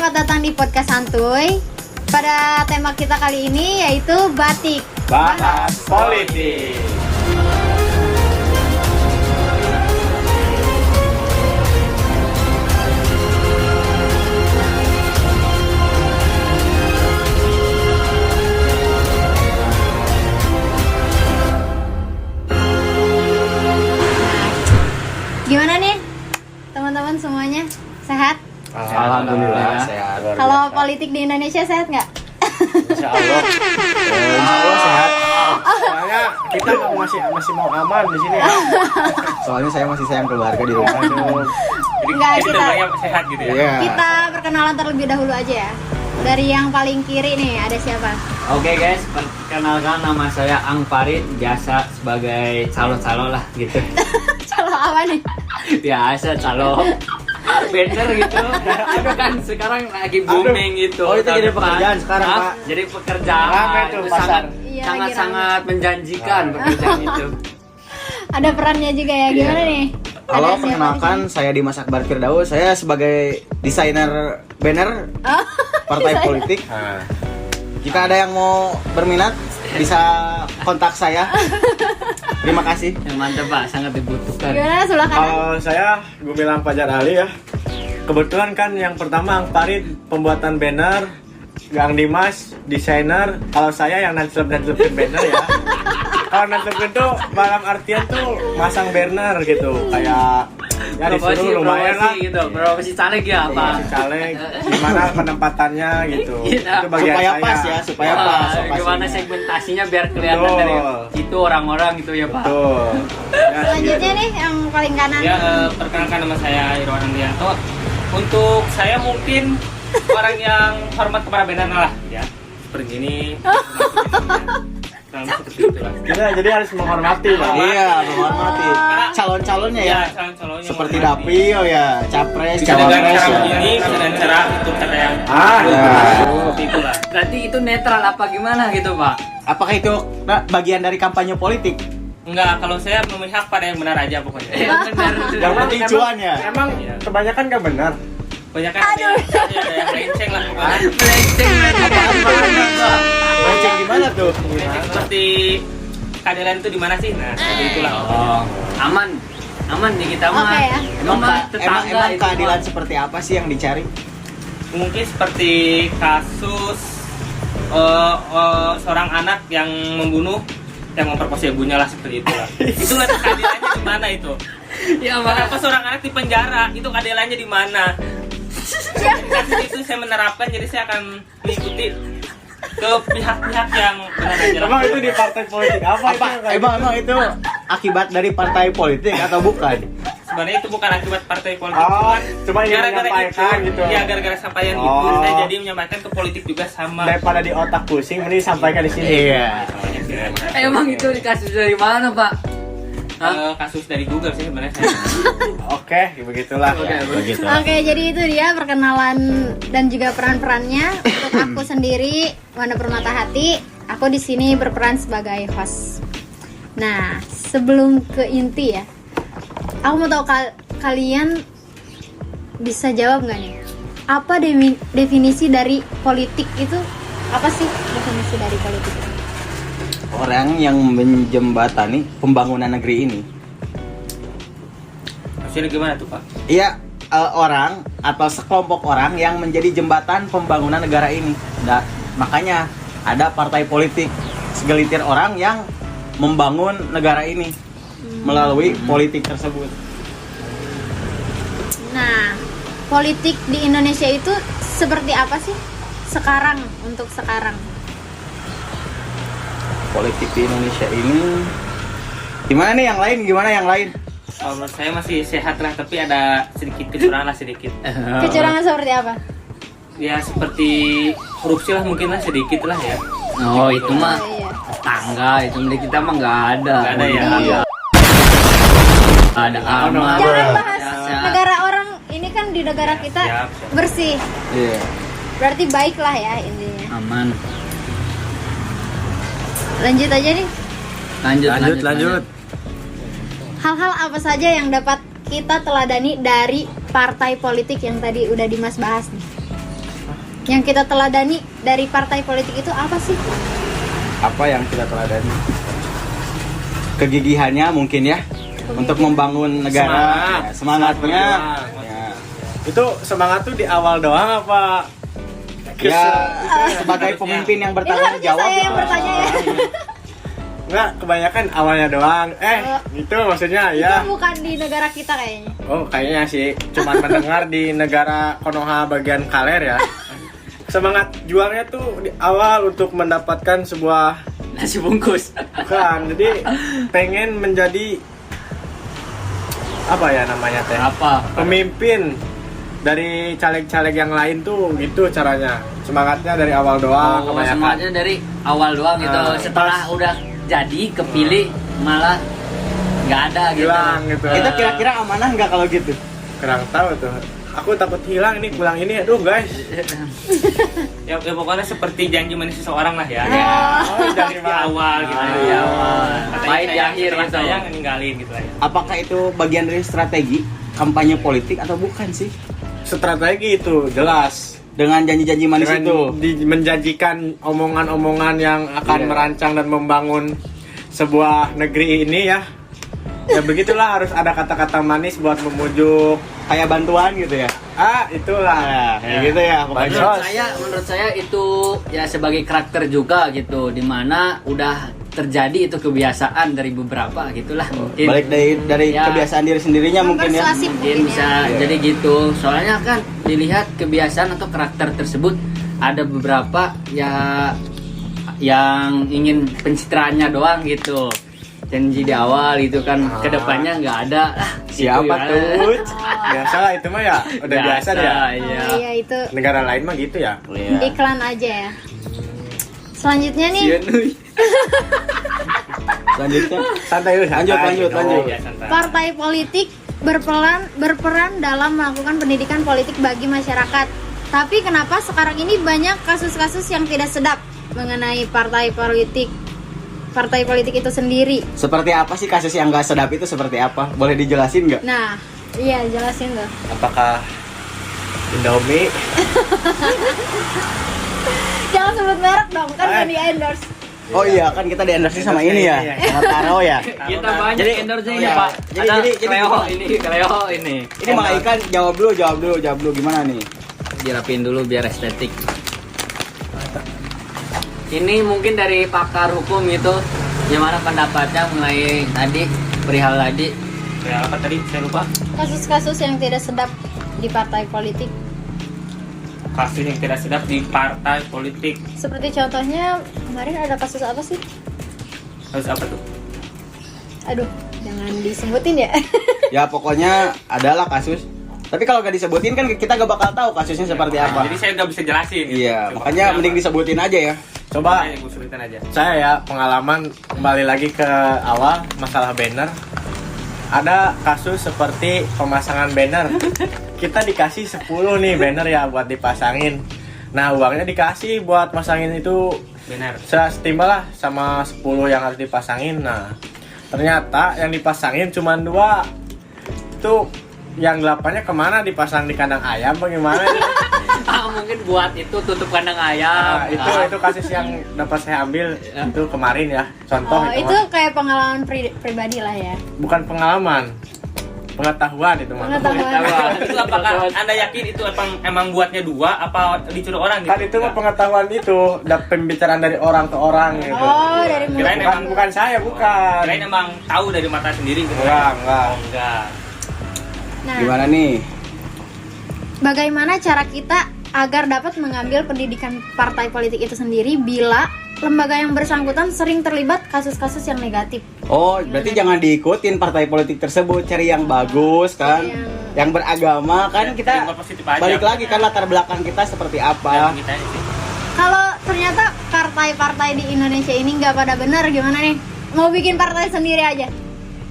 selamat datang di podcast Santuy. Pada tema kita kali ini yaitu batik. Bahas politik. Gimana nih teman-teman semuanya? Sehat? Alhamdulillah sehat. Kalau politik di Indonesia sehat nggak? Insya Allah. Insya Allah sehat. Soalnya kita masih mau aman di sini ya. Soalnya saya masih sayang keluarga di rumah. Enggak, kita sehat gitu ya. Iya. kita perkenalan terlebih dahulu aja ya. Dari yang paling kiri nih ada siapa? Oke guys, perkenalkan nama saya Ang Farid, biasa sebagai calo-calo lah gitu. Calo apa nih? Biasa calo banner gitu. Aduh kan sekarang lagi booming gitu. Oh, itu tahun jadi depan. pekerjaan sekarang, Hah? Pak. Jadi pekerjaan. Rame tuh Itu pasar. Iya, sangat menjanjikan pekerjaan itu. Ada perannya juga ya. Gimana nih? Halo, Ada siapa perkenalkan saya Dimas Akbar Firdaus. Saya sebagai desainer banner di sini? Oh, partai desainer. politik. Nah, Jika ada yang mau berminat bisa kontak saya. Terima kasih. Yang mantap Pak, sangat dibutuhkan. Gimana sebelah kanan? kalau saya Gumilang Fajar Ali ya. Kebetulan kan yang pertama Ang Farid pembuatan banner, Gang Dimas desainer, kalau saya yang nancelep-nancelepin banner ya. Kalau nancelepin tuh dalam artian tuh masang banner gitu, kayak ya disuruh lumayan lah. gitu, promosi caleg ya Pak. Si caleg, gimana penempatannya gitu. Iya. Itu bagian Supaya saya. pas ya, supaya Wah, pas. gimana lokasinya. segmentasinya biar kelihatan Betul. dari itu orang-orang gitu ya Pak. Betul. Ya, Selanjutnya nih yang paling kanan. Ya, perkenalkan nama saya Irwan Andianto. Untuk saya mungkin orang yang hormat kepada banner lah, ya. Seperti ini. Seperti itulah. jadi harus menghormati Pak. Iya, menghormati calon-calonnya ya. calon-calonnya Seperti menghormati. Dapil ya, capres, Bisa dengan cawapres cara ya. begini, bisa dengan cara itu kata yang ya. seperti itulah. Berarti itu netral apa gimana gitu Pak? Apakah itu bagian dari kampanye politik? Enggak, kalau saya memihak pada yang benar aja pokoknya. Ya benar. Yang penting cuan ya. Emang Iya. kebanyakan gak benar. Banyak kan ada yang melenceng lah pokoknya. Melenceng Pak. Mancing gimana tuh? Melenceng seperti keadilan itu di mana sih? Nah, seperti itulah. Oh, aman di kita mah. Oke ya. Emang Pak, Emang tetangga itu, keadilan Pak. seperti apa sih yang dicari? Mungkin seperti kasus seorang anak yang membunuh, yang memperkosa ibunya lah, seperti itulah. Itu keadilannya di mana itu? Ya Kenapa Pak. seorang anak di penjara? Itu keadilannya di mana? Kasus itu saya menerapkan, jadi saya akan mengikuti ke pihak-pihak yang benar aja. Emang itu di partai politik apa? Emang itu akibat dari partai politik atau bukan? Sebenarnya itu bukan akibat partai politik, Oh, cuma ingin gara-gara menyampaikan itu, gitu. ya gara-gara sampaian itu, Oh. saya jadi menyampaikan ke politik juga sama. Daripada di otak pusing, mending sampaikan di sini. Iya. Emang itu kasus dari mana Pak? Kasus dari Google sih sebenarnya. Oke, begitulah. Oke, Begitu. Oke, jadi itu dia perkenalan dan juga peran-perannya. Untuk aku sendiri, Wanda Permatahati, aku di sini berperan sebagai host. Nah, sebelum ke inti ya, aku mau tahu kalian bisa jawab nggak nih? Apa definisi dari politik itu? Apa sih definisi dari politik itu? Orang yang menjembatani pembangunan negeri ini. Maksudnya gimana tuh Pak? Iya, orang atau sekelompok orang yang menjadi jembatan pembangunan negara ini. Makanya ada partai politik, segelintir orang yang membangun negara ini melalui politik tersebut. Nah, politik di Indonesia itu seperti apa sih sekarang, untuk sekarang? Politik di Indonesia ini gimana nih yang lain? Gimana yang lain? Kalau menurut saya masih sehat lah, tapi ada sedikit kecurangan lah sedikit. Kecurangan seperti apa? Ya seperti korupsi lah mungkin lah, sedikit lah ya. Oh itu mah Oh, iya. tetangga, itu milik kita mah nggak ada. Nggak ada ya. Iya. Ada aman. Jangan bahas Ya. negara orang, ini kan di negara kita Siap. bersih. Iya. Berarti baik lah ya intinya. Aman. Lanjut aja nih. Lanjut. Hal-hal apa saja yang dapat kita teladani dari partai politik yang tadi udah Dimas bahas nih? Yang kita teladani dari partai politik itu apa sih? Apa yang kita teladani? Kegigihannya mungkin ya untuk membangun negara. Semangat. Ya, semangatnya. Semangat. Ya. Itu semangat tuh di awal doang apa? Ya, sebagai pemimpin yang bertanggung Ini harusnya jawab. saya yang gitu. bertanya ya. Enggak, kebanyakan awalnya doang. Itu maksudnya ya. Itu bukan di negara kita kayaknya. Oh, kayaknya sih cuman mendengar di negara Konoha bagian Kaler ya. Semangat juangnya tuh di awal untuk mendapatkan sebuah Nasi bungkus. bukan. Jadi pengen menjadi apa ya namanya teh? Apa? Pemimpin dari caleg-caleg yang lain tuh gitu caranya. Semangatnya dari awal doang Oh, kebanyakan. semuanya dari awal doang gitu. pas. Setelah udah jadi kepilih malah nggak ada gitu. Hilang gitu. Kita kira-kira amanah nggak kalau gitu? kurang tahu tuh. Aku takut hilang nih pulang ini. Aduh, guys. Ya pokoknya seperti janji manis seseorang lah ya. Oh, dari Di awal gitu. Di awal. Katanya Pahit di saya, akhir setelah gitu. saya ninggalin gitu lah ya. Apakah itu bagian dari strategi kampanye politik atau bukan sih? Strategi itu jelas. Dengan janji-janji manis Dengan itu. menjanjikan omongan-omongan yang akan Iya. merancang dan membangun sebuah negeri ini ya. Ya begitulah, harus ada kata-kata manis buat memujuk. Kayak bantuan gitu ya. Itulah. Kayak gitu ya pokoknya. Menurut saya itu ya sebagai karakter juga gitu, dimana udah terjadi itu kebiasaan dari beberapa gitulah mungkin. Balik dari Ya. kebiasaan diri sendirinya mungkin ya. Persuasif Mungkin mungkin bisa ya. jadi gitu. Soalnya kan dilihat kebiasaan atau karakter tersebut ada beberapa ya yang ingin pencitraannya doang gitu. Janji di awal itu kan kedepannya nggak ada lah. Siapa gitu ya. tuh? Biasa lah itu mah ya. Udah biasa ya. Iya. Oh, iya itu Negara lain mah gitu ya. Iya. iklan aja ya. Selanjutnya nih, Selanjutnya Santai lu, santai. Lanjut. Ya, santai. partai politik berperan dalam melakukan pendidikan politik bagi masyarakat. Tapi kenapa sekarang ini banyak kasus-kasus yang tidak sedap mengenai partai politik itu sendiri? seperti apa sih kasus yang gak sedap itu seperti apa? Boleh dijelasin nggak? Nah, iya jelasin tuh. Apakah Indomie? Jangan sebut merek dong, kan gak di endorse. Oh iya kan kita di endorse sama ini ya, sama Taro ya. Kita banyak Jadi, endorse oh ini iya. Pak. Jadi- Ada jadi Cleo gimana? Cleo ini. Ini Mang Ikan jawab dulu gimana nih? Dirapin dulu biar estetik. Ini mungkin dari pakar hukum gitu, gimana pendapatnya mengenai tadi perihal tadi? Ya, apa tadi? Saya lupa. Kasus-kasus yang tidak sedap di partai politik. Kasus yang tidak sedap di partai politik. Seperti contohnya kemarin ada kasus apa sih? Kasus apa tuh? Aduh, jangan disebutin ya. Ya pokoknya adalah kasus. Tapi kalau gak disebutin kan kita gak bakal tahu kasusnya seperti apa. Jadi saya nggak bisa jelasin. Iya, Coba makanya apa? mending disebutin aja ya. Coba Makanya gue sebutin aja. saya ya pengalaman kembali lagi ke awal masalah banner. Ada kasus seperti pemasangan banner. Kita dikasih 10 nih banner ya buat dipasangin. Nah, uangnya dikasih buat masangin itu Benar. setimbal lah sama 10 yang harus dipasangin. Nah, ternyata yang dipasangin cuma 2. Itu yang 8-nya kemana, dipasang di kandang ayam bagaimana? Mungkin buat itu tutup kandang ayam. Nah, itu kasus yang dapat saya ambil itu kemarin ya. Contoh Oh, itu mah. kayak pengalaman pribadi lah ya. Bukan pengalaman, pengetahuan itu mah. Pengetahuan. Itu apakah Anda yakin itu emang buatnya 2 apa dicuri orang gitu? Kan itu mah pengetahuan itu, dapat pembicaraan dari orang ke orang gitu. Oh, dari mulut. Kirain Bukan saya, bukan. Kirain emang tahu dari mata sendiri gitu. Enggak. Oh, enggak. Nah, Gimana nih? bagaimana cara kita agar dapat mengambil pendidikan partai politik itu sendiri bila lembaga yang bersangkutan sering terlibat kasus-kasus yang negatif? Oh, berarti jangan diikutin partai politik tersebut, cari yang bagus kan, yang beragama kan kita Yang positif aja. balik lagi kan latar belakang kita seperti Ya, apa. kita aja sih. Kalau ternyata partai-partai di Indonesia ini nggak pada benar, gimana nih? Mau bikin partai sendiri aja?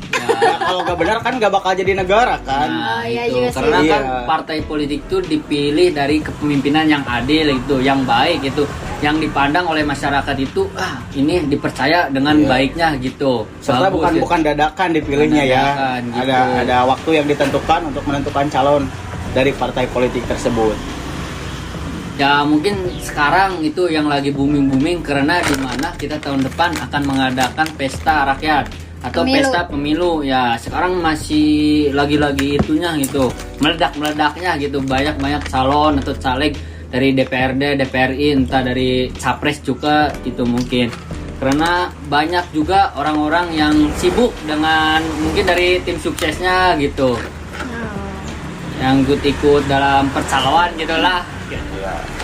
Ya, kalau nggak benar kan nggak bakal jadi negara kan. Nah, Oh, iya itu. juga sih. Karena kan Iya. partai politik itu dipilih dari kepemimpinan yang adil itu, yang baik itu, yang dipandang oleh masyarakat itu, ini dipercaya dengan Iya. baiknya gitu. Serta Bagus, ya. bukan dadakan dipilihnya Bukan ya. dadakan, gitu. Ada waktu yang ditentukan untuk menentukan calon dari partai politik tersebut. Ya mungkin sekarang itu yang lagi booming karena di mana kita tahun depan akan mengadakan pesta rakyat atau Pemilu. pesta pemilu. Ya sekarang masih lagi-lagi itunya gitu, meledak-meledaknya gitu, banyak calon atau caleg dari DPRD, DPRI, entah dari capres juga gitu mungkin. Karena banyak juga orang-orang yang sibuk dengan mungkin dari tim suksesnya gitu, yang ikut dalam percaloan gitulah.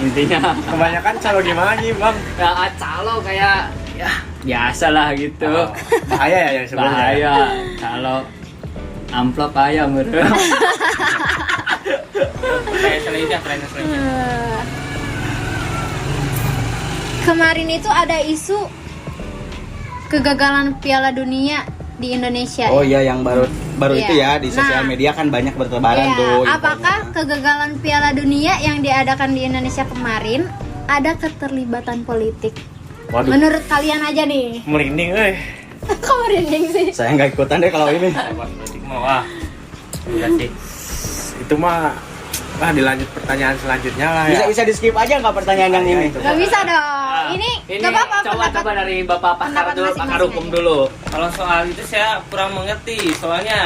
Intinya Kebanyakan calo gimana nih bang? ya calo kayak ya biasa lah gitu. Bahaya ya yang sebelumnya. Bahaya calo amplop ayam gitu. Kayak selanjutnya. Kemarin itu ada isu kegagalan Piala Dunia di Indonesia. Oh iya, yang baru Iya. itu ya di sosial Nah. media kan banyak bertebaran Iya, tuh. apakah infonya. kegagalan Piala Dunia yang diadakan di Indonesia kemarin ada keterlibatan politik? Waduh, Menurut kalian aja nih. merinding Kok merinding sih? Saya nggak ikutan deh kalau ini. Politik mau udah sih. Itu mah dilanjut pertanyaan selanjutnya lah ya. Bisa di skip aja nggak pertanyaan yang ini? Gak bisa dong. Ini gak apa-apa coba dari Bapak pakar pendapat dulu, masing-masing pakar hukum aja. dulu. Kalau soal itu saya kurang mengerti, soalnya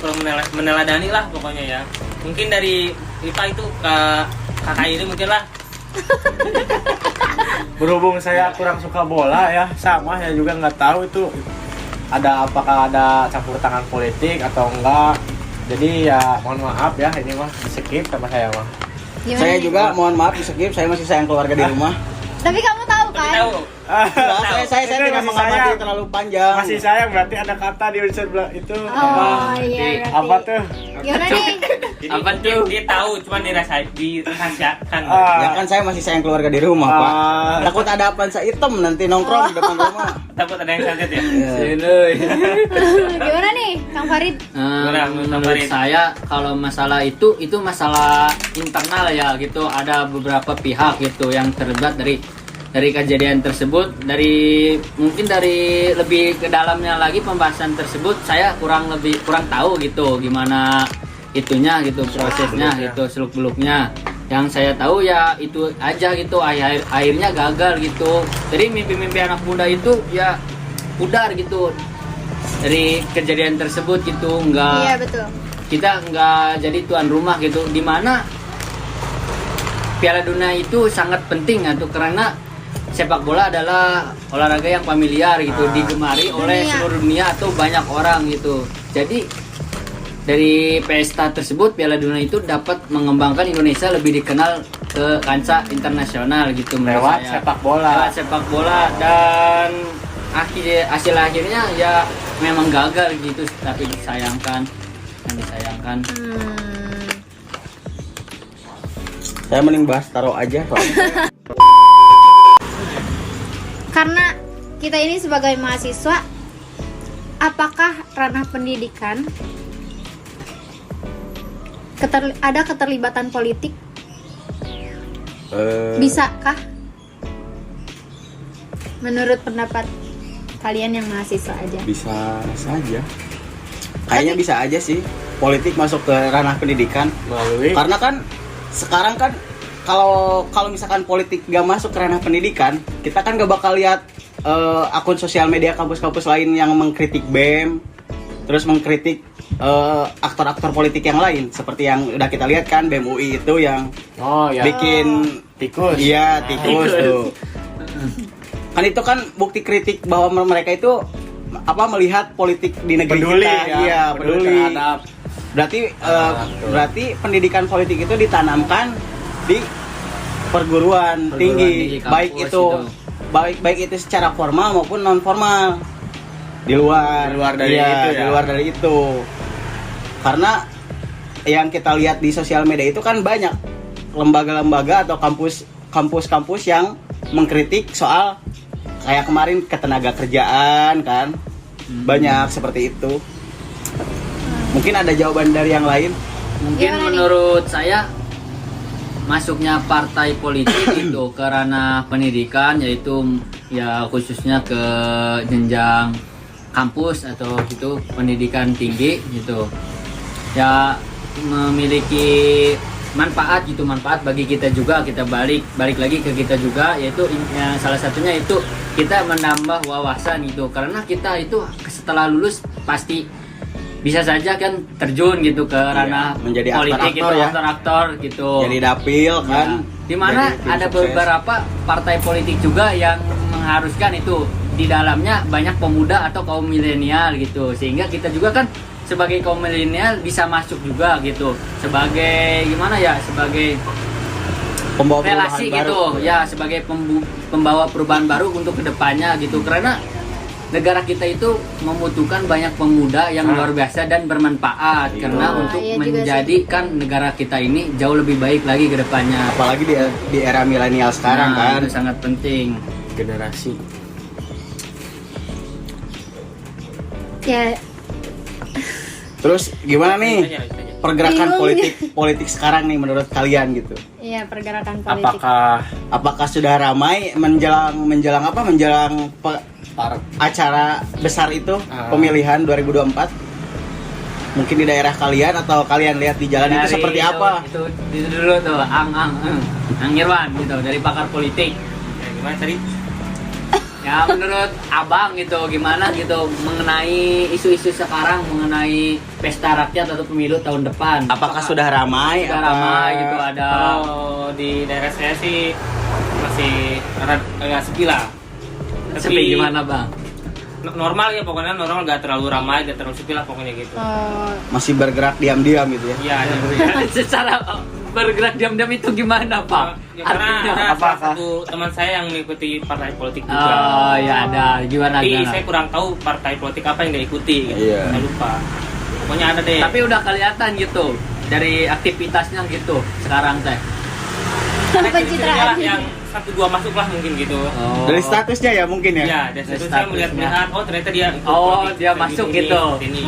kurang meneladani lah pokoknya ya. Mungkin dari IPA itu ke kakak ini mungkin lah. Berhubung saya kurang suka bola ya, sama saya juga nggak tahu itu apakah ada campur tangan politik atau enggak. Jadi ya mohon maaf ya, ini mah di skip sama saya mah. Gimana Saya nih? juga mohon maaf di skip. Saya masih sayang keluarga di rumah. Tapi kamu tahu kan? Tahu. Nah, saya Itu tidak masih mengamati sayang. terlalu panjang. Masih sayang berarti ada kata di unsur itu Oh apa? iya. Apa tuh? Gimana nih? Apa tuh? Dia tahu, cuman dirahasiakan. Ya kan saya masih sayang keluarga di rumah, Pak. Takut ada pansa hitam nanti nongkrong di depan rumah. Takut ada yang sakit ya. Ya. Sini. Gimana nih, Kang Farid? Menurut saya kalau masalah itu masalah internal ya gitu, ada beberapa pihak gitu yang terlibat dari kejadian tersebut. Mungkin dari lebih ke dalamnya lagi pembahasan tersebut saya kurang tahu gitu gimana itunya gitu, prosesnya gitu, seluk beluknya. Yang saya tahu ya itu aja gitu, akhirnya gagal gitu. Jadi mimpi-mimpi anak muda itu ya pudar gitu dari kejadian tersebut gitu. Iya betul. Kita nggak jadi tuan rumah gitu, dimana Piala Dunia itu sangat penting gitu, karena sepak bola adalah olahraga yang familiar gitu, digemari oleh Dunia. seluruh dunia atau banyak orang gitu. Jadi dari pesta tersebut Piala Dunia itu dapat mengembangkan Indonesia lebih dikenal ke kancah internasional gitu menurut Lewat saya. sepak bola. Lewat sepak bola, dan hasil akhirnya ya memang gagal gitu, tapi disayangkan. Saya mending bahas taruh aja soalnya. Karena kita ini sebagai mahasiswa, apakah ranah pendidikan ada keterlibatan politik? Bisakah? Menurut pendapat kalian yang mahasiswa aja? Bisa saja. Kayaknya bisa aja sih politik masuk ke ranah pendidikan. Melalui Karena kan sekarang kan kalau misalkan politik gak masuk ke ranah pendidikan, kita kan gak bakal lihat akun sosial media kampus-kampus lain yang mengkritik BEM, terus mengkritik aktor-aktor politik yang lain, seperti yang udah kita lihat kan BEM UI itu yang bikin tikus. iya tikus tuh. Kan itu kan bukti kritik bahwa mereka itu melihat politik di negeri Peduli kita. ya, Iya, peduli. terhadap Berarti pendidikan politik itu ditanamkan di perguruan tinggi, tinggi, baik kampus itu baik itu secara formal maupun non formal. Di luar dari iya, itu ya. di luar dari itu. Karena yang kita lihat di sosial media itu kan banyak lembaga-lembaga atau kampus-kampus yang mengkritik soal kayak kemarin ketenaga kerjaan kan. Banyak seperti itu. Mungkin ada jawaban dari yang lain. Mungkin Gimana nih? menurut saya masuknya partai politik itu ke ranah pendidikan, yaitu ya khususnya ke jenjang kampus atau gitu pendidikan tinggi gitu, ya memiliki manfaat gitu, manfaat bagi kita juga, kita balik lagi ke kita juga, yaitu salah satunya itu kita menambah wawasan gitu, karena kita itu setelah lulus pasti bisa saja kan terjun gitu ke ranah menjadi politik aktor-aktor gitu, ya. aktor-aktor gitu. Jadi dapil kan. Dimana Jadi tim ada sukses. beberapa partai politik juga yang mengharuskan itu di dalamnya banyak pemuda atau kaum milenial gitu, sehingga kita juga kan sebagai kaum milenial bisa masuk juga gitu, sebagai gimana ya, sebagai Pembawa relasi perubahan gitu baru. ya, sebagai pembawa perubahan baru untuk kedepannya gitu, karena negara kita itu membutuhkan banyak pemuda yang luar biasa dan bermanfaat, Iya. karena untuk Iya juga sih. menjadikan negara kita ini jauh lebih baik lagi ke depannya. Apalagi di era milenial sekarang Nah, kan. itu sangat penting. Generasi. Ya, Terus gimana nih Lanjut aja. pergerakan Bingung. politik sekarang nih menurut kalian gitu? iya pergerakan politik. Apakah sudah ramai menjelang acara besar itu pemilihan 2024? Mungkin di daerah kalian atau kalian lihat di jalan itu Dari seperti apa? Itu dulu tuh, Ang Irwan gitu, dari pakar politik. Ya, gimana tadi? Ya menurut abang gitu, gimana gitu mengenai isu-isu sekarang mengenai pesta rakyat atau pemilu tahun depan? Apakah sudah ramai? Sudah ramai gitu, ada Kalau di daerah saya sih masih agak sepi lah. sepi gimana bang? Normal ya pokoknya, normal, gak terlalu ramai, gak terlalu sepi lah pokoknya gitu. Oh, Masih bergerak diam-diam gitu ya? Iya, ada. Secara bergerak diam-diam itu gimana pak? Ya, karena ada salah apakah? satu teman saya yang mengikuti partai politik juga. Oh ya ada, gimana Tapi gimana? saya kurang tahu partai politik apa yang dia ikuti gitu. Iya. Saya lupa. Pokoknya ada deh. Tapi udah kelihatan gitu dari aktivitasnya gitu sekarang teh. ada pencitraan. yang 1-2 masuk lah mungkin gitu. Oh. Dari statusnya ya mungkin ya? Ya, dari situ Statusnya. saya melihat oh ternyata dia ikut Oh, politik dia seperti masuk ini, gitu. seperti ini.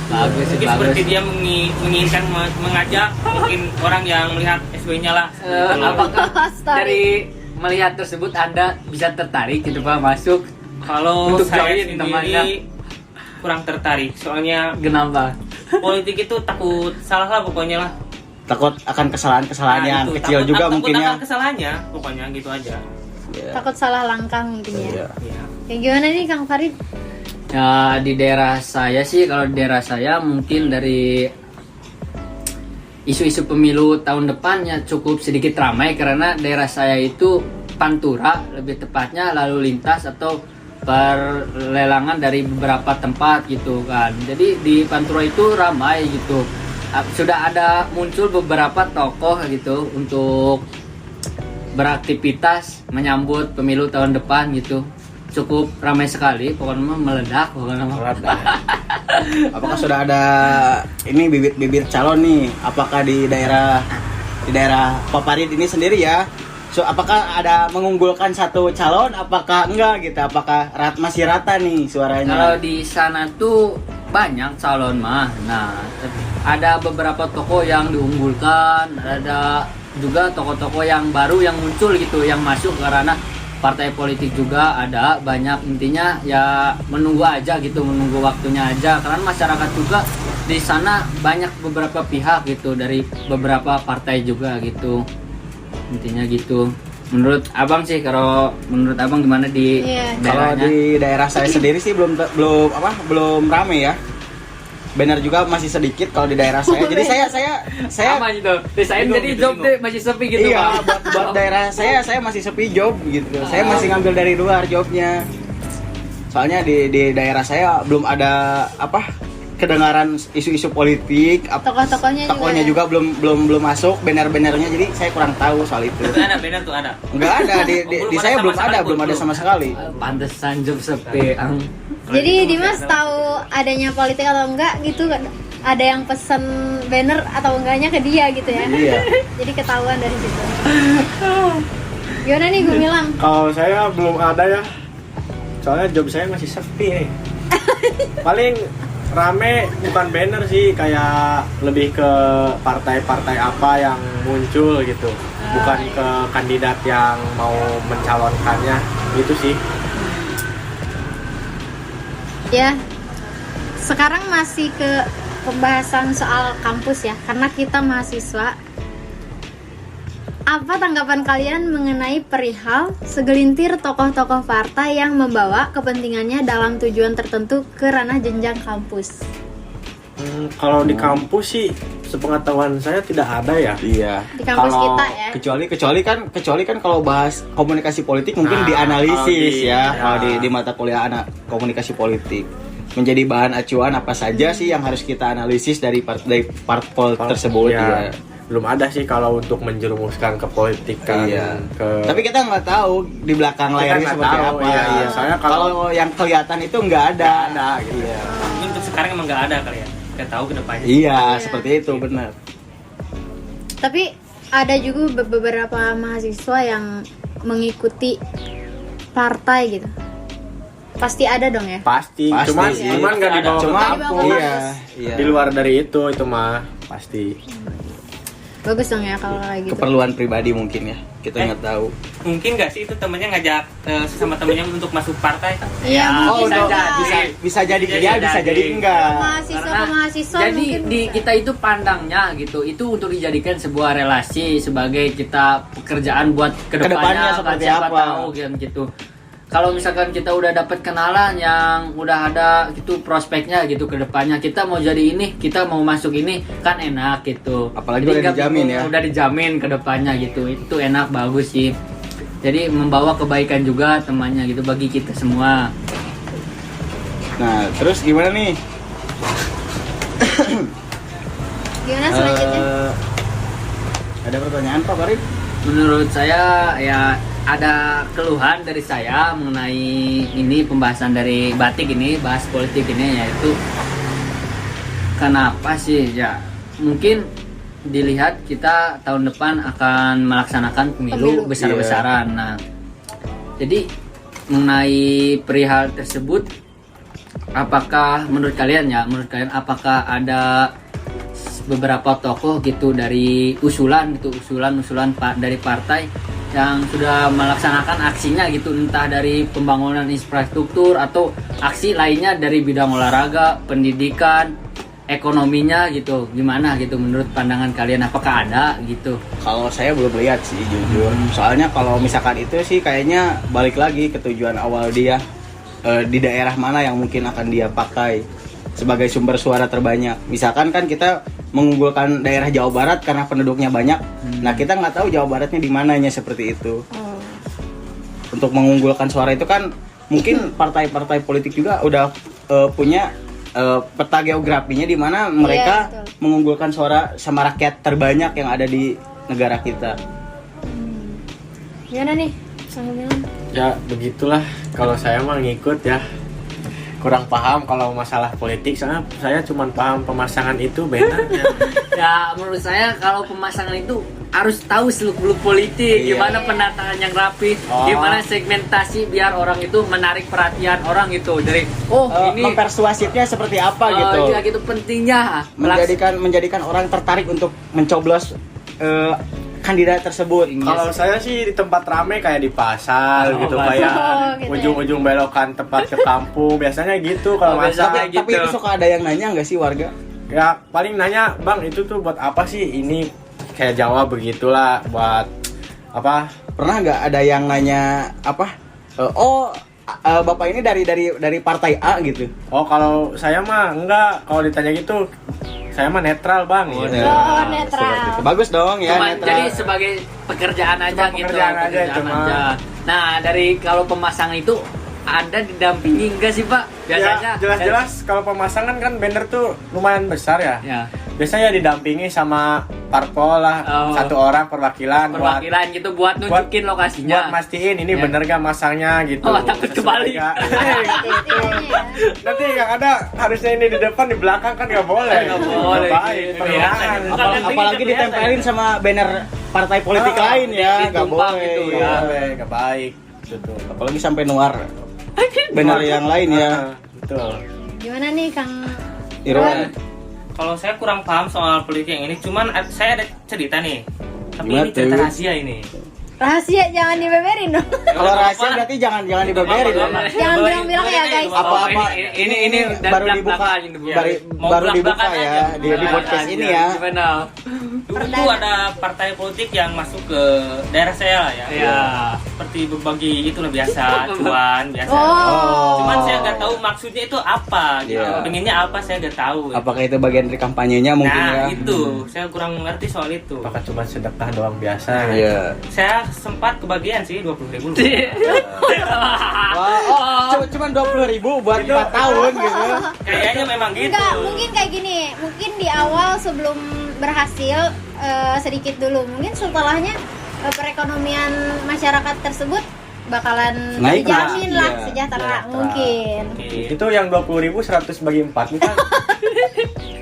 Bagus, Mungkin bagus. seperti dia menginginkan mengajak mungkin orang yang melihat SW-nya lah. Gitu loh. Apakah Astaga. dari melihat tersebut Anda bisa tertarik gitu Pak masuk? Kalau Untuk saya join temannya. sendiri kurang tertarik, soalnya Kenapa? politik itu takut salah lah pokoknya lah. Takut akan kesalahan-kesalahan Nah, yang itu, kecil takut- juga takut mungkin ya? akan kesalahannya, pokoknya gitu aja. Iya. takut salah langkah mungkin ya. Iya. Iya. Ya gimana nih Kang Farid? Ya, di daerah saya sih, kalau di daerah saya mungkin dari isu-isu pemilu tahun depannya cukup sedikit ramai karena daerah saya itu pantura, lebih tepatnya lalu lintas atau perlelangan dari beberapa tempat gitu kan. Jadi di Pantura itu ramai gitu. Sudah ada muncul beberapa tokoh gitu untuk beraktivitas menyambut pemilu tahun depan gitu. Cukup ramai sekali, pokoknya meledak, pokoknya. Apakah sudah ada ini bibit-bibit calon nih? Apakah di daerah Pak Farid ini sendiri ya? So, apakah ada mengunggulkan satu calon? Apakah enggak gitu? Apakah masih rata nih Kalau suaranya? di sana tuh banyak calon mah. Nah, ada beberapa tokoh yang diunggulkan, ada juga tokoh-tokoh yang baru yang muncul gitu, yang masuk karena partai politik juga ada banyak. Intinya ya menunggu aja gitu, menunggu waktunya aja karena masyarakat juga di sana banyak beberapa pihak gitu dari beberapa partai juga gitu. Intinya gitu. Menurut abang sih, kalau menurut abang gimana di Iya. Kalau daerahnya? di daerah saya sendiri sih belum rame ya. Banner juga masih sedikit kalau di daerah saya. Jadi saya Sama gitu. Desain Bingung, jadi gitu, job bingung. deh masih sepi gitu iya, Pak. buat daerah saya masih sepi job gitu. Saya masih ngambil dari luar jobnya. Soalnya di daerah saya belum ada kedengaran isu-isu politik. Tokoh-tokohnya Tokohnya juga belum masuk, banner-bannernya, jadi saya kurang tahu soal itu. Tapi ada banner tuh ada. Enggak ada di saya belum ada sama sekali. Pantesan job sepi. Jadi Dimas tahu adanya politik atau enggak gitu? Ada yang pesen banner atau enggaknya ke dia gitu ya? Iya. Jadi ketahuan dari situ. Gimana nih Gumilang? Kalau saya belum ada ya. Soalnya job saya masih sepi. Paling rame bukan banner sih, kayak lebih ke partai-partai apa yang muncul gitu. Bukan ke kandidat yang mau mencalonkannya. Gitu sih. Ya. Sekarang masih ke pembahasan soal kampus ya, karena kita mahasiswa. Apa tanggapan kalian mengenai perihal segelintir tokoh-tokoh partai yang membawa kepentingannya dalam tujuan tertentu ke ranah jenjang kampus? Kalau di kampus sih sepengetahuan saya tidak ada ya. Iya. Di kampus Kalau- kita ya. kecuali kan kalau bahas komunikasi politik mungkin Nah, dianalisis kalau ya di- kalau di mata kuliah anak komunikasi politik menjadi bahan acuan apa saja sih yang harus kita analisis dari parpol tersebut ya. Belum ada sih kalau untuk menjerumuskan ke politik kan. Iya. Tapi Tapi kita nggak tahu di belakang Kita layarnya nggak seperti tahu, apa. iya, iya. Soalnya Kalau yang kelihatan itu nggak ada. gitu. Iya. Ini untuk sekarang emang nggak ada kali ya. Kita tahu ke depannya. Iya, Iya. seperti itu benar. Tapi ada juga beberapa mahasiswa yang mengikuti partai gitu. Pasti ada dong ya. pasti. Pasti Cuman sih. cuman nggak Ada. dibawa ke Cuma kampus. iya, iya. Di luar dari itu mah pasti. Bagus dong ya kalau kayak gitu. Keperluan pribadi mungkin ya. Kita nggak tahu. Mungkin nggak sih itu temennya ngajak sesama temennya untuk masuk partai? Iya, mungkin bisa juga. jadi. Bisa jadi Bisa iya, bisa jadi. jadi enggak. Mahasiswa ke Karena mahasiswa jadi mungkin di bisa. kita itu pandangnya gitu itu untuk dijadikan sebuah relasi sebagai kita pekerjaan buat Kedepannya kedepannya kan seperti siapa apa. tahu kan gitu. Kalau misalkan kita udah dapat kenalan yang udah ada gitu prospeknya gitu ke depannya kita mau jadi ini, kita mau masuk ini kan enak gitu. Apalagi Jadi udah nggak dijamin bingung, ya. Udah dijamin ke depannya gitu. Itu enak bagus sih. Jadi membawa kebaikan juga temannya gitu bagi kita semua. Nah, terus gimana nih? Gimana selanjutnya? Ada pertanyaan Pak Farid? Menurut saya ya ada keluhan dari saya mengenai ini pembahasan dari batik ini, bahas politik ini, yaitu kenapa sih ya mungkin dilihat kita tahun depan akan melaksanakan pemilu Pemilu. besar-besaran. Nah, jadi mengenai perihal tersebut, apakah menurut kalian apakah ada beberapa tokoh gitu dari usulan dari partai yang sudah melaksanakan aksinya gitu, entah dari pembangunan infrastruktur atau aksi lainnya dari bidang olahraga, pendidikan, ekonominya gitu, gimana gitu menurut pandangan kalian, apakah ada gitu? Kalau saya belum lihat sih jujur. Soalnya kalau misalkan itu sih kayaknya balik lagi ke tujuan awal dia, di daerah mana yang mungkin akan dia pakai sebagai sumber suara terbanyak. Misalkan kan kita mengunggulkan daerah Jawa Barat karena penduduknya banyak. Nah, kita nggak tahu Jawa Baratnya di mananya seperti itu. Oh. Untuk mengunggulkan suara itu kan mungkin partai-partai politik juga udah punya peta geografinya di mana mereka betul. mengunggulkan suara sama rakyat terbanyak yang ada di negara kita. Gimana nih? Sang Milan? Ya begitulah, kalau saya mah ngikut ya. Kurang paham kalau masalah politik, soalnya saya cuma paham pemasangan itu benarnya. Ya menurut saya kalau pemasangan itu harus tahu seluk-beluk politik, Iya. gimana penataan yang rapi, Oh. gimana segmentasi biar orang itu menarik perhatian orang gitu dari ini Mempersuasifnya seperti apa gitu. iya gitu pentingnya Menjadikan orang tertarik untuk mencoblos kandidat tersebut. Kalau saya sih di tempat rame kayak di pasar Oh, gitu, pasar. kayak Gitu ya. ujung-ujung belokan tempat ke kampung, biasanya gitu kalau Oh, biasa. masak. tapi itu suka ada yang nanya nggak sih warga? Ya paling nanya, "Bang, itu tuh buat apa sih?" Ini kayak jawab begitulah, buat apa? Pernah nggak ada yang nanya apa? Bapak ini dari partai A gitu. Oh, kalau saya mah enggak, kalau ditanya gitu saya mah netral, Bang. Oh, Gitu. Oh, netral. Seperti itu. Bagus dong ya. Cuma netral. jadi sebagai pekerjaan aja Cuma gitu, pekerjaan aja itu mah. Nah dari kalau pemasangan itu ada didampingi enggak sih Pak biasanya? Ya, jelas-jelas kalau pemasangan kan banner tuh lumayan besar ya. Ya. Biasanya didampingi sama parpol lah, Oh. satu orang perwakilan, Perwakilan gitu buat nunjukin buat lokasinya. mastiin ini Ya. bener gak masangnya gitu. Oh, takut Sesuai kebalik. nggak? Iya. Nanti yang ada harusnya ini di depan, di belakang kan nggak boleh. Nggak boleh, Nggak baik, gitu. penghinaan. Apalagi ditempelin sama banner partai politik Ah, lain ya, nggak ditumpang boleh. gitu, Nggak ya. boleh, nggak baik. Gitu. Apalagi sampai nuar banner yang lain ya. Betul. Gimana nih Kang Irwan. Kalau saya kurang paham soal politik yang ini, cuman saya ada cerita nih. Tapi Gimana ini cerita tuh? rahasia ini. Rahasia jangan dibeberin dong. Kalau rahasia berarti jangan dibeberin dong. Jangan bilang-bilang ya guys. Apa-apa ini baru dibuka baru dibuka ya di podcast ini ya. Gimana? Dulu tuh ada partai politik yang masuk ke daerah saya lah ya. Iya. Seperti berbagi itulah biasa, cuan biasa. Oh. Cuman saya nggak tahu maksudnya itu apa gitu. Iya. Pengennya apa saya nggak tahu. Gitu. Apakah itu bagian dari kampanyenya mungkin Nah, ya? itu saya kurang ngerti soal itu. Apakah cuma sedekah doang biasa? Iya. Saya sempat kebagian sih 20.000. Wah, cuma 20.000 buat 4 tahun gitu. Kayaknya memang gitu. Enggak, mungkin kayak gini. Mungkin di awal sebelum berhasil sedikit dulu. Mungkin setelahnya perekonomian masyarakat tersebut bakalan Naik lah, dijamin lah iya. sejahtera mungkin. Oke. Itu yang 20.000 100 bagi 4 bukan?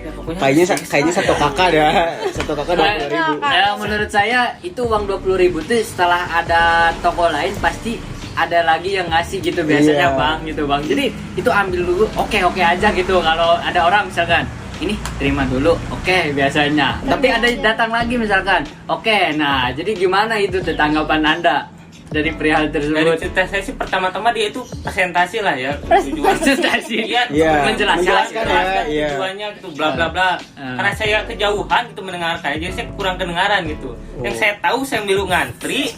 Ya, pokoknya Kayaknya satu kakak dah. Satu kakak 20.000. Ya, menurut saya itu uang 20.000 tuh setelah ada toko lain pasti ada lagi yang ngasih gitu biasanya Iya. bang gitu bang. Jadi itu ambil dulu oke aja gitu. Kalau ada orang misalkan ini terima dulu oke biasanya. Tapi ada datang lagi misalkan oke. Nah jadi gimana itu tanggapan anda dari perihal dari tersebut? cerita saya sih pertama-tama dia itu presentasi lah ya. Presentasi. Iya, Iya, menjelaskan ya, iya. tujuannya gitu bla bla bla. Karena saya kejauhan gitu mendengarkan, jadi saya kurang kedengaran gitu. Yang saya tahu saya milu ngantri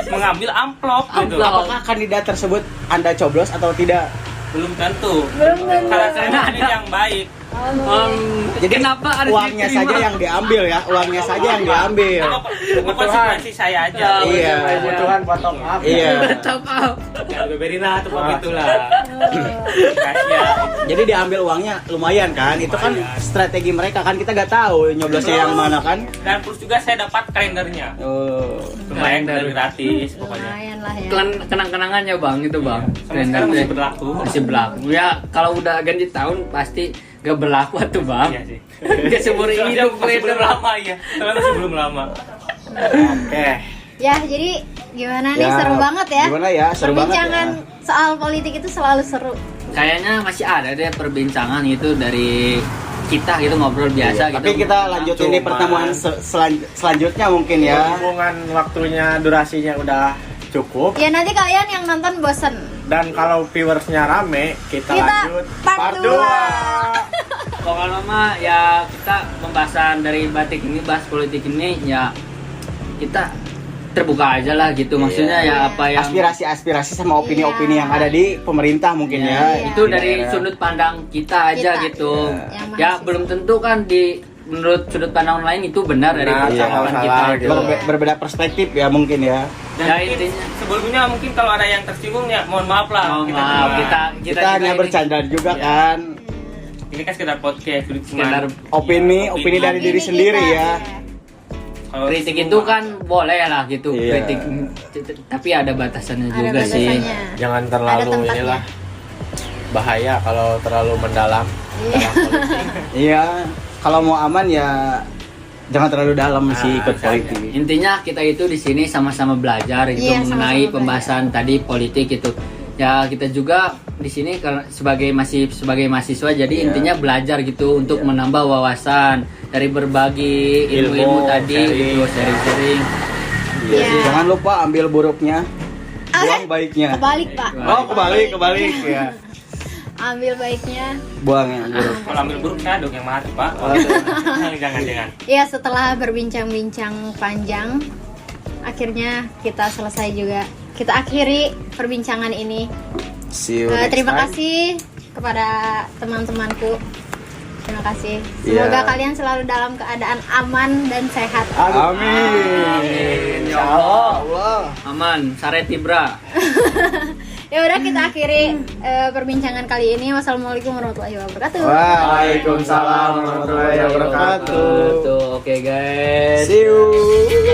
mengambil amplop gitu. Amplop. Apakah kandidat tersebut Anda coblos atau tidak? Belum tentu. Belum tentu. Kalau saya Karena memilih ada- yang baik. Jadi kenapa harus uangnya diterima? saja yang diambil ya, uangnya saja yang diambil. Konsekuensi saya aja. Iya. Kebutuhan bottom up. Iya. Top up. Ya beberin lah tuh itulah. Kasihan. Jadi diambil uangnya lumayan kan? Itu kan strategi mereka kan, kita nggak tahu nyoblosnya yang mana kan? Dan plus juga saya dapat kalendernya. Oh. Lumayan Kalender. gratis pokoknya. Lumayan lah ya. Kenang-kenangannya bang itu bang. Sampai sekarang masih berlaku. Masih berlaku. Ya kalau udah ganti tahun pasti gak berlaku tuh bang. Iya sih. Gak seumur hidup Masih itu belum lama ya. Soalnya masih belum lama. Oke. Ya, jadi gimana nih? Ya, Seru banget ya. gimana ya? Seru banget Perbincangan soal politik itu selalu seru. Kayaknya masih ada deh perbincangan itu dari kita gitu ngobrol biasa gitu. Tapi kita lanjutin di Cuma- pertemuan selanjutnya mungkin ya. Hubungan waktunya durasinya udah cukup Ya nanti kalian yang nonton bosen. dan kalau viewersnya rame kita lanjut part 2. Pokoknya mah ya kita pembahasan dari batik ini, bahas politik ini ya kita terbuka aja lah gitu. Maksudnya ya apa yang Aspirasi-aspirasi sama opini-opini yang ada di pemerintah mungkin ya. itu Di dari daerah. sudut pandang kita aja Kita. gitu. Yang Ya mahasiswa. belum tentu kan menurut sudut pandang lain itu benar dari Benar, percakapan salah kita gitu. gitu. Berbeda perspektif ya mungkin ya. Dan Ya, mungkin intinya. sebelumnya mungkin kalau ada yang tersinggung ya mohon maaf lah. Mohon Kita maaf, cuma- kita Kita juga hanya ini bercanda juga Iya. kan. ini kan sekedar podcast, jadi cuma Sekedar Opini dari diri Opini sendiri kita, ya. kalau kritik semua- itu kan boleh lah gitu. Iya. Kritik tapi ada batasannya Ada juga sih. batasannya. jangan Ada terlalu tempatnya. inilah bahaya kalau terlalu mendalam. Iya. Iya, kalau mau aman ya jangan terlalu dalam sih ikut saja. politik. Intinya kita itu di sini sama-sama belajar gitu Iya, mengenai sama-sama pembahasan tadi politik itu. Ya kita juga di sini sebagai mahasiswa jadi Iya. intinya belajar gitu untuk menambah wawasan dari berbagi ilmu-ilmu Ilmu, tadi sharing. gitu, sharing-sharing. Iya. Jangan lupa ambil buruknya, buang baiknya. Kebalik, Pak. Oh, kebalik ya. Ambil baiknya. Buang yang buruk. Kalau ambil buruk saya dong yang mati pak. Jangan. Ya, setelah berbincang-bincang panjang, akhirnya kita selesai juga. Kita akhiri perbincangan ini. See you next Terima time. kasih kepada teman-temanku. Terima kasih. Semoga Iya. kalian selalu dalam keadaan aman dan sehat. Amin. Ya Allah. Aman, sare tibra. Ya udah, kita akhiri perbincangan kali ini. Wassalamualaikum warahmatullahi wabarakatuh. Waalaikumsalam warahmatullahi wabarakatuh. Tuh, oke guys. See you.